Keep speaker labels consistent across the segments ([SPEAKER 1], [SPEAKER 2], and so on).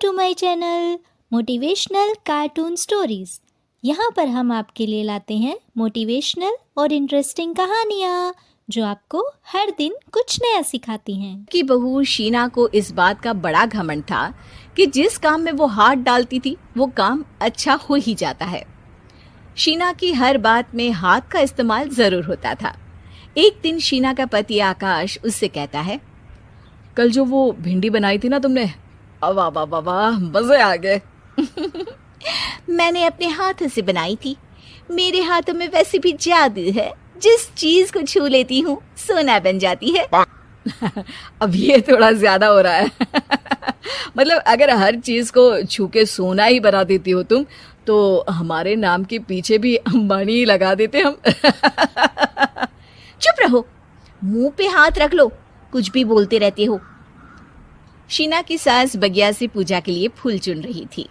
[SPEAKER 1] To my channel motivational cartoon stories. यहाँ पर हम आपके लिए लाते हैं मोटिवेशनल और इंटरेस्टिंग कहानियाँ जो आपको हर दिन कुछ नया सिखाती हैं।
[SPEAKER 2] की बहू शीना को इस बात का बड़ा घमंड था कि जिस काम में वो हाथ डालती थी वो काम अच्छा हो ही जाता है। शीना की हर बात में हाथ का इस्तेमाल जरूर होता था। एक दिन शीना का पति आकाश उससे कहता है,
[SPEAKER 3] कल जो वो भिंडी बनाई थी ना तुमने, वाह वाह वाह वाह, मजे आ गए।
[SPEAKER 2] मैंने अपने हाथों से बनाई थी। मेरे हाथों में वैसे भी जादू है, जिस चीज को छू लेती हूँ सोना बन जाती है।
[SPEAKER 3] अब ये थोड़ा ज्यादा हो रहा है। मतलब अगर हर चीज को छू के सोना ही बना देती हो तुम, तो हमारे नाम के पीछे भी अंबानी ही लगा देते हम।
[SPEAKER 2] चुप रहो, मुंह पे हाथ रख लो, कुछ भी बोलते रहते हो। शीना की सास बगिया से पूजा के लिए फूल चुन रही थी।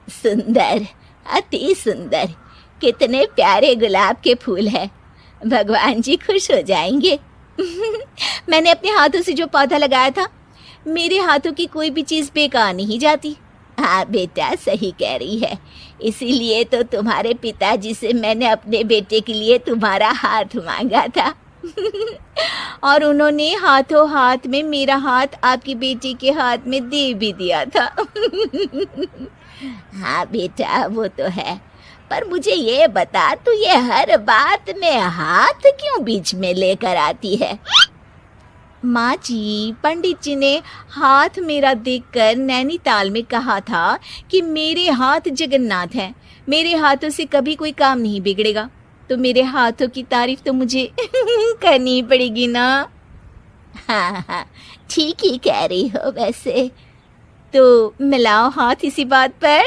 [SPEAKER 2] सुंदर, अति सुंदर, कितने प्यारे गुलाब के फूल हैं। भगवान जी खुश हो जाएंगे। मैंने अपने हाथों से जो पौधा लगाया था, मेरे हाथों की कोई भी चीज बेकार नहीं जाती। हाँ बेटा, सही कह रही है। इसीलिए तो तुम्हारे पिताजी से मैंने अपने बेटे के लिए तुम्हारा हाथ मांगा था। और उन्होंने हाथों हाथ में मेरा हाथ आपकी बेटी के हाथ में दे भी दिया था। हाँ बेटा, वो तो है, पर मुझे ये बता, तू ये हर बात में हाथ क्यों बीच में लेकर आती है? माँ जी, पंडित जी ने हाथ मेरा देखकर नैनीताल में कहा था कि मेरे हाथ जगन्नाथ हैं, मेरे हाथों से कभी कोई काम नहीं बिगड़ेगा। तो मेरे हाथों की तारीफ तो मुझे करनी पड़ेगी ना। हाँ हाँ, ठीक ही कह रही हो। वैसे तो मिलाओ हाथ इसी बात पर।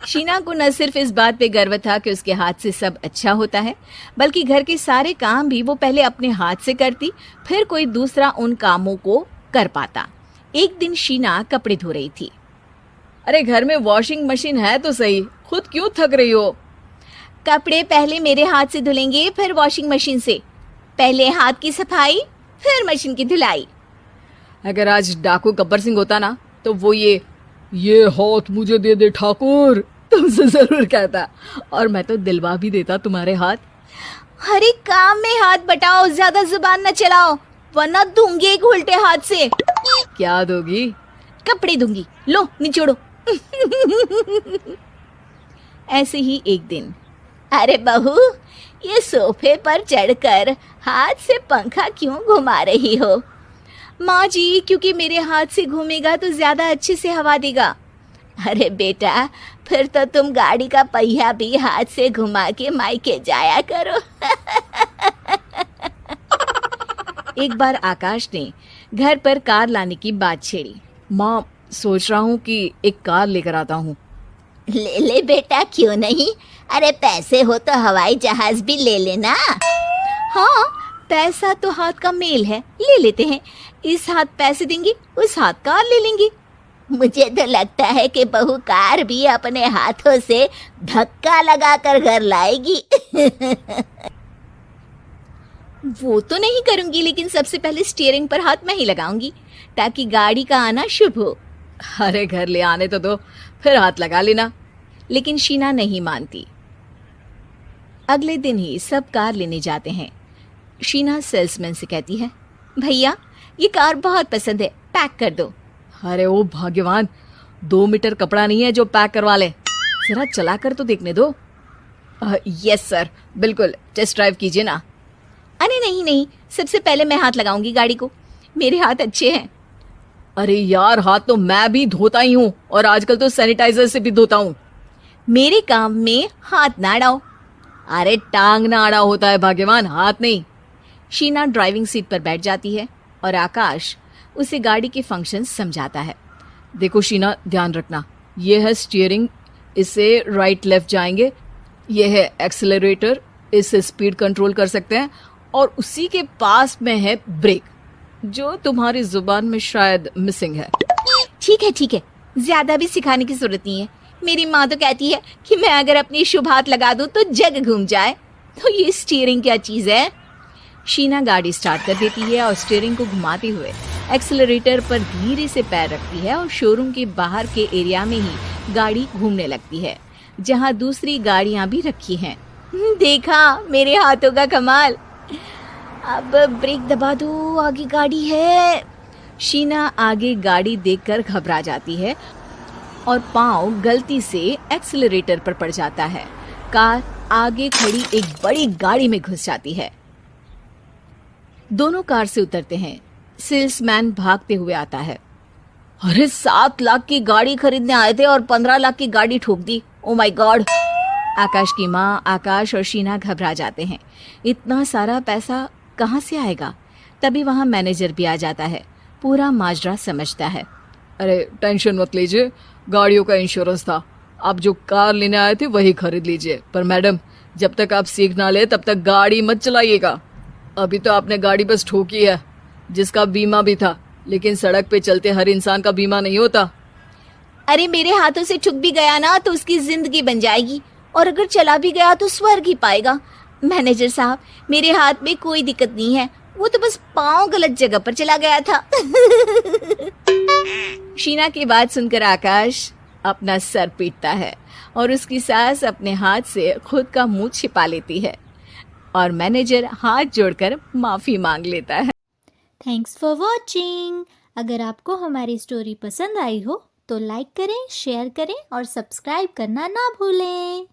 [SPEAKER 2] शीना को न सिर्फ इस बात पे गर्व था कि उसके हाथ से सब अच्छा होता है, बल्कि घर के सारे काम भी वो पहले अपने हाथ से करती, फिर कोई दूसरा उन कामों को कर पाता। एक दिन शीना कपड़े धो रही थी।
[SPEAKER 3] अरे घर में वॉशिंग मशीन है तो सही, खुद क्यों थक रही हो?
[SPEAKER 2] कपड़े पहले मेरे हाथ से धुलेंगे, फिर वॉशिंग मशीन से। पहले हाथ की सफाई, फिर मशीन की धुलाई।
[SPEAKER 3] अगर आज डाकू गब्बर सिंह होता ना, तो वो ये हाथ मुझे दे दे ठाकुर तुमसे जरूर कहता, और मैं तो दिलवा भी देता तुम्हारे हाथ।
[SPEAKER 2] हर एक काम में हाथ बटाओ, ज्यादा जुबान न चलाओ, वरना दूंगी एक उल्टे हाथ से।
[SPEAKER 3] क्या दोगी?
[SPEAKER 2] कपड़े दूंगी, लो निचोड़ो। ऐसे ही एक दिन, अरे बहू, ये सोफे पर चढ़कर हाथ से पंखा क्यों घुमा रही हो? माँ जी, क्योंकि मेरे हाथ से घूमेगा तो ज्यादा अच्छे से हवा देगा। अरे बेटा, फिर तो तुम गाड़ी का पहिया भी हाथ से घुमा के मायके जाया करो। एक बार आकाश ने घर पर कार लाने की बात छेड़ी।
[SPEAKER 3] माँ, सोच रहा हूँ कि एक कार लेकर आता हूँ।
[SPEAKER 2] ले ले बेटा, क्यों नहीं? अरे पैसे हो तो हवाई जहाज भी ले लेना। हाँ, पैसा तो हाथ का मेल है, ले लेते हैं। इस हाथ पैसे देंगी, उस हाथ कार ले लेंगी। मुझे तो लगता है कि बहू कार भी अपने हाथों से धक्का लगाकर घर लाएगी। वो तो नहीं करूंगी, लेकिन सबसे पहले स्टीयरिंग पर हाथ मैं ही लगाऊंगी, ताकि गाड़ी का आना शुभ हो।
[SPEAKER 3] अरे घर ले आने तो दो, फिर हाथ लगा लेना।
[SPEAKER 2] लेकिन शीना नहीं मानती। अगले दिन ही सब कार लेने जाते हैं। शीना सेल्समैन से कहती है, भैया ये कार बहुत पसंद है, पैक कर दो।
[SPEAKER 3] अरे ओ भाग्यवान, 2 मीटर कपड़ा नहीं है जो पैक करवा ले, जरा चला कर तो देखने दो। यस सर, बिल्कुल, टेस्ट ड्राइव कीजिए ना।
[SPEAKER 2] अरे नहीं नहीं, सबसे पहले मैं हाथ लगाऊंगी गाड़ी को, मेरे हाथ अच्छे हैं।
[SPEAKER 3] अरे यार, हाथ तो मैं भी धोता ही हूँ, और आजकल तो सैनिटाइजर से भी धोता हूँ।
[SPEAKER 2] मेरे काम में हाथ ना अड़ाओ।
[SPEAKER 3] अरे टांग ना अड़ा होता है भाग्यवान, हाथ नहीं।
[SPEAKER 2] शीना ड्राइविंग सीट पर बैठ जाती है और आकाश उसे गाड़ी के फंक्शन समझाता है।
[SPEAKER 3] देखो शीना, ध्यान रखना, ये है स्टीयरिंग, इससे राइट लेफ्ट जाएंगे। ये है एक्सेलरेटर, इससे स्पीड कंट्रोल कर सकते हैं। और उसी के पास में है ब्रेक, जो तुम्हारी जुबान में शायद मिसिंग है।
[SPEAKER 2] ठीक है, ज्यादा भी सिखाने की जरूरत नहीं है। मेरी माँ तो कहती है कि मैं अगर अपनी शुभ हाथ लगा दूं तो जग घूम जाए, तो ये स्टीयरिंग क्या चीज है? शीना गाड़ी स्टार्ट कर देती है और स्टीयरिंग को घुमाते हुए एक्सेलरेटर पर धीरे से पैर रखती है और शोरूम के बाहर के एरिया में ही गाड़ी घूमने लगती है, जहां दूसरी गाड़ियां भी रखी हैं। देखा मेरे हाथों का कमाल। अब ब्रेक दबा दो, आगे गाड़ी है। शीना आगे गाड़ी देखकर घबरा जाती है और पाँव गलती से एक्सेलरेटर पर पड़ जाता है। कार आगे खड़ी एक बड़ी गाड़ी में घुस जाती है। दोनों कार से उतरते हैं। सेल्समैन भागते हुए आता है। अरे 7 लाख की गाड़ी खरीदने आए थे और 15 लाख की गाड़ी ठोक दी। Oh my God. आकाश की माँ, आकाश और शीना घबरा जाते हैं। इतना सारा पैसा कहाँ से आएगा? तभी वहाँ मैनेजर भी आ जाता है। पूरा माजरा समझता है।
[SPEAKER 3] अरे टेंशन मत लीजिए, गाड़ियों का इंश्योरेंस था, आप जो कार लेने आए थे वही खरीद लीजिए। पर मैडम, जब तक आप सीख ना ले तब तक गाड़ी मत चलाइएगा। अभी तो आपने गाड़ी बस ठोकी है, जिसका बीमा भी था, लेकिन सड़क पे चलते हर इंसान का बीमा नहीं होता।
[SPEAKER 2] अरे मेरे हाथों से छुप भी गया ना तो उसकी जिंदगी बन जाएगी, और अगर चला भी गया तो स्वर्ग ही पाएगा। मैनेजर साहब, मेरे हाथ में कोई दिक्कत नहीं है, वो तो बस पाँव गलत जगह पर चला गया था। शीना की बात सुनकर आकाश अपना सर पीटता है और उसकी सास अपने हाथ से खुद का मुंह छिपा लेती है और मैनेजर हाथ जोड़कर माफी मांग लेता है।
[SPEAKER 1] Thanks for watching. अगर आपको हमारी स्टोरी पसंद आई हो तो लाइक करें, शेयर करें और सब्सक्राइब करना ना भूलें।